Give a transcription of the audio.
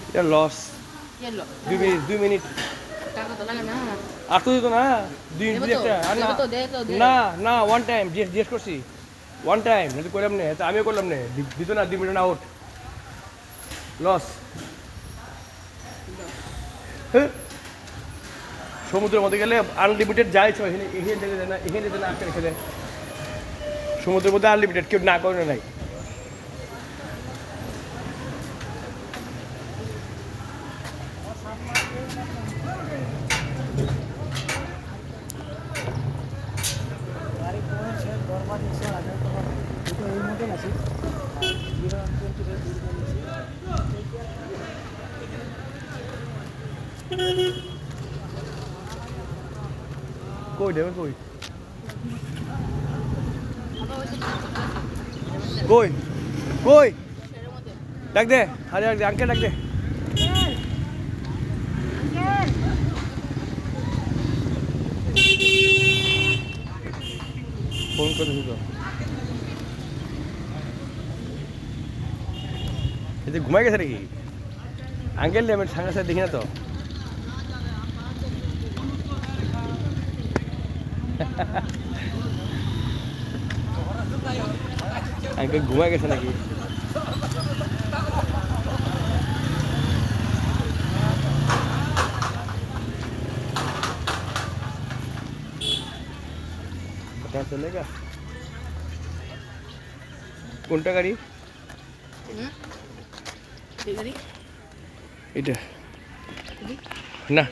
এটা loss. 2 minute টাকা তো লাগে না। আর তো দিত না 2 মিনিট একটা আর না না ওয়ান টাইম জিজ্ঞেস করছি ওয়ান টাইম যদি করলাম না তো আমিও করলাম না দিত না 2 মিনিট আউট লস। সমুদ্রের মধ্যে গেলে আনলিমিটেড যায় এখানে এখানে যেতে দেয় না এখানে যেতে না আটকে রেখে দেয়। সমুদ্রের মধ্যে আনলিমিটেড কেউ না করে নাই। কই দেবেন কই কই কই ডাক দে আরে ডাক দে আঙ্কেল ডাক দে ফোন করেছি তো এই যে ঘুমাই গেছে নাকি আঙ্কেল আমি সাঙ্গা সাথে দেখি না তো আঙ্কেল ঘুমাই গেছে নাকি চলেগা কোনটা গাড়ি এটা না